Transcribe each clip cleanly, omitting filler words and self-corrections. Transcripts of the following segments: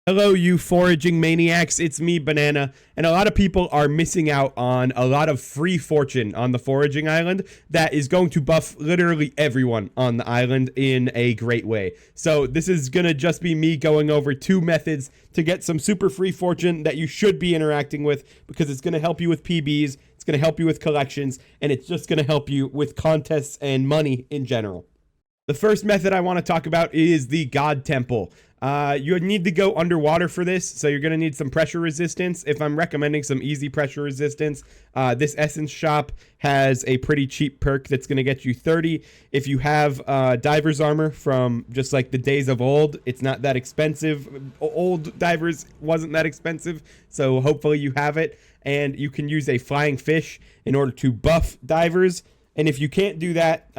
Hello, you foraging maniacs. It's me, Banana, and a lot of people are missing out on a lot of free fortune on the foraging island that is going to buff literally everyone on the island in a great way. So this is going to just be me going over two methods to get some super free fortune that you should be interacting with, because it's going to help you with PBs, it's going to help you with collections, and it's just going to help you with contests and money in general. The first method I want to talk about is the God Temple. You need to go underwater for this, so you're going to need some pressure resistance. If I'm recommending some easy pressure resistance, this Essence shop has a pretty cheap perk that's going to get you 30. If you have diver's armor from just like the days of old, it's not that expensive. Old divers wasn't that expensive, so hopefully you have it. And you can use a flying fish in order to buff divers. And if you can't do that,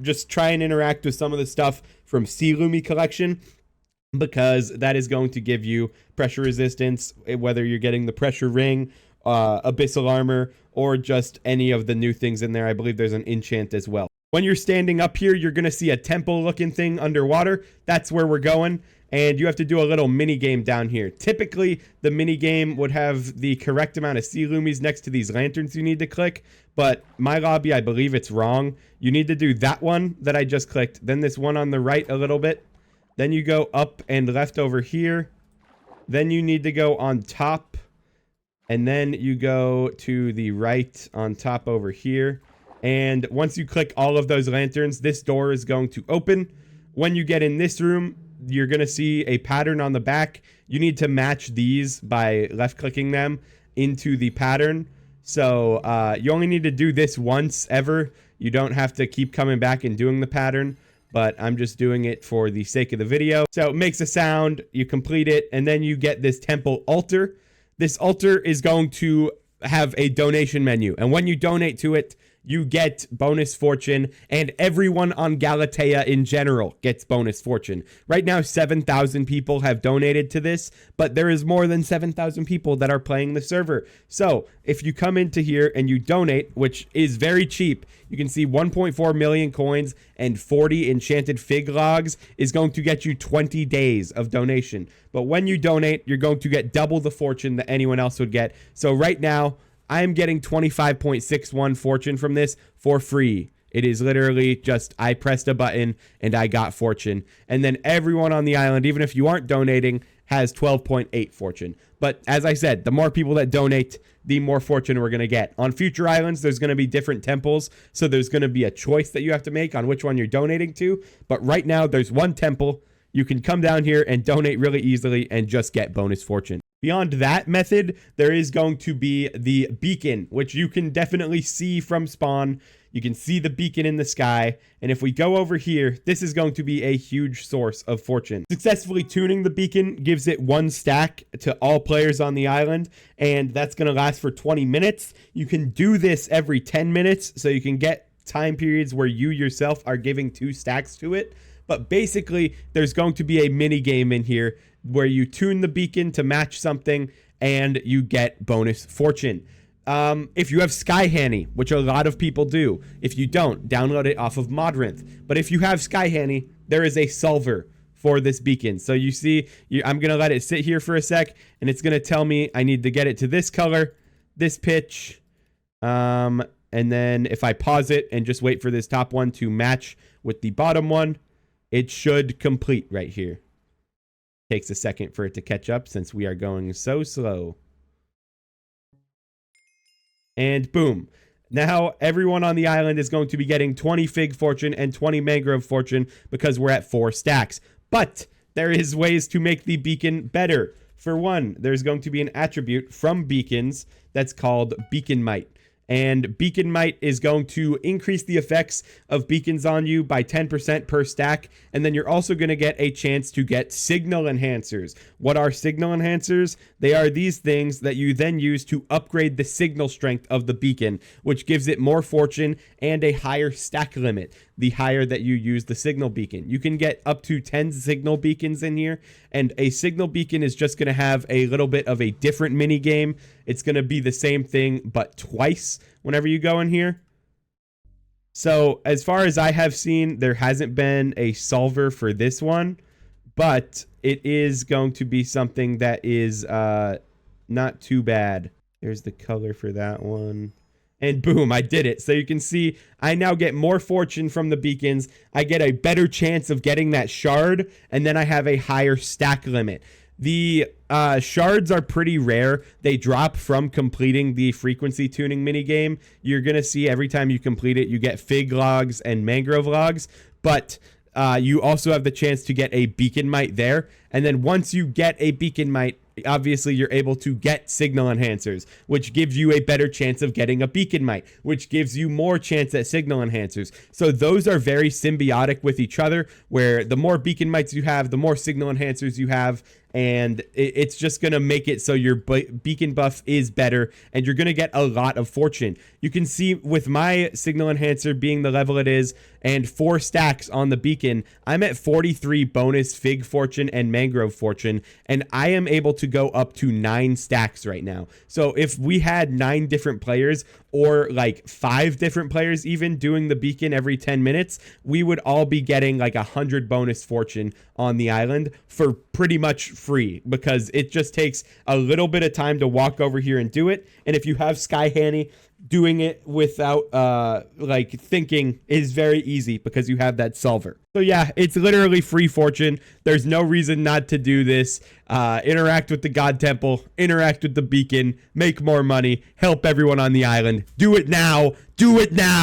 just try and interact with some of the stuff from Sea Lumi collection, because that is going to give you pressure resistance, whether you're getting the pressure ring, abyssal armor, or just any of the new things in there. I believe there's an enchant as well. When you're standing up here, you're going to see a temple looking thing underwater. That's where we're going. And you have to do a little mini game down here. Typically, the mini game would have the correct amount of sea lumies next to these lanterns you need to click. But my lobby, I believe it's wrong. You need to do that one that I just clicked. Then this one on the right a little bit. Then you go up and left over here. Then you need to go on top. And then you go to the right on top over here. And once you click all of those lanterns, this door is going to open. When you get in this room, you're going to see a pattern on the back. You need to match these by left clicking them into the pattern. So you only need to do this once ever. You don't have to keep coming back and doing the pattern, but I'm just doing it for the sake of the video. So it makes a sound, you complete it, and then you get this temple altar. This altar is going to have a donation menu, and when you donate to it, you get bonus fortune, and everyone on Galatea in general gets bonus fortune. Right now, 7,000 people have donated to this, but there is more than 7,000 people that are playing the server. So if you come into here and you donate, which is very cheap, you can see 1.4 million coins and 40 enchanted fig logs is going to get you 20 days of donation. But when you donate, you're going to get double the fortune that anyone else would get. So right now, I'm getting 25.61 fortune from this for free. It is literally just, I pressed a button and I got fortune. And then everyone on the island, even if you aren't donating, has 12.8 fortune. But as I said, the more people that donate, the more fortune we're going to get. On future islands, there's going to be different temples. So there's going to be a choice that you have to make on which one you're donating to. But right now, there's one temple. You can come down here and donate really easily and just get bonus fortune. Beyond that method, there is going to be the beacon, which you can definitely see from spawn. You can see the beacon in the sky. And if we go over here, this is going to be a huge source of fortune. Successfully tuning the beacon gives it 1 stack to all players on the island, and that's going to last for 20 minutes. You can do this every 10 minutes, so you can get time periods where you yourself are giving 2 stacks to it. But basically, there's going to be a mini game in here where you tune the beacon to match something and you get bonus fortune. If you have Skyhanny, which a lot of people do, if you don't, download it off of Modrinth. But if you have Skyhanny, there is a solver for this beacon. So you see, I'm going to let it sit here for a sec, and it's going to tell me I need to get it to this color, this pitch, and then if I pause it and just wait for this top one to match with the bottom one, it should complete right here. Takes a second for it to catch up since we are going so slow. And boom. Now everyone on the island is going to be getting 20 fig fortune and 20 mangrove fortune because we're at 4 stacks. But there is ways to make the beacon better. For one, there's going to be an attribute from beacons that's called Beacon Might. And Beacon Might is going to increase the effects of beacons on you by 10% per stack. And then you're also going to get a chance to get signal enhancers. What are signal enhancers? They are these things that you then use to upgrade the signal strength of the beacon, which gives it more fortune and a higher stack limit the higher that you use the signal beacon. You can get up to 10 signal beacons in here, and a signal beacon is just going to have a little bit of a different mini game. It's going to be the same thing, but twice whenever you go in here. So as far as I have seen, there hasn't been a solver for this one, but it is going to be something that is not too bad. There's the color for that one. And boom, I did it. So you can see I now get more fortune from the beacons. I get a better chance of getting that shard, and then I have a higher stack limit. The shards are pretty rare. They drop from completing the frequency tuning minigame. You're going to see every time you complete it, you get fig logs and mangrove logs. But you also have the chance to get a beacon mite there. And then once you get a beacon mite, obviously you're able to get signal enhancers, which gives you a better chance of getting a beacon mite, which gives you more chance at signal enhancers. So those are very symbiotic with each other, where the more beacon mites you have, the more signal enhancers you have, and it's just going to make it so your beacon buff is better, and you're going to get a lot of fortune. You can see with my signal enhancer being the level it is, and 4 stacks on the beacon, I'm at 43 bonus fig fortune and mangrove fortune, and I am able to go up to 9 stacks right now. So if we had 9 different players, or like 5 different players even doing the beacon every 10 minutes, we would all be getting like 100 bonus fortune on the island for pretty much free, because it just takes a little bit of time to walk over here and do it. And if you have Sky Hanny, doing it without like thinking is very easy because you have that solver. So yeah, it's literally free fortune. There's no reason not to do this. Interact with the God Temple, interact with the beacon, make more money, help everyone on the island. Do it now. Do it now.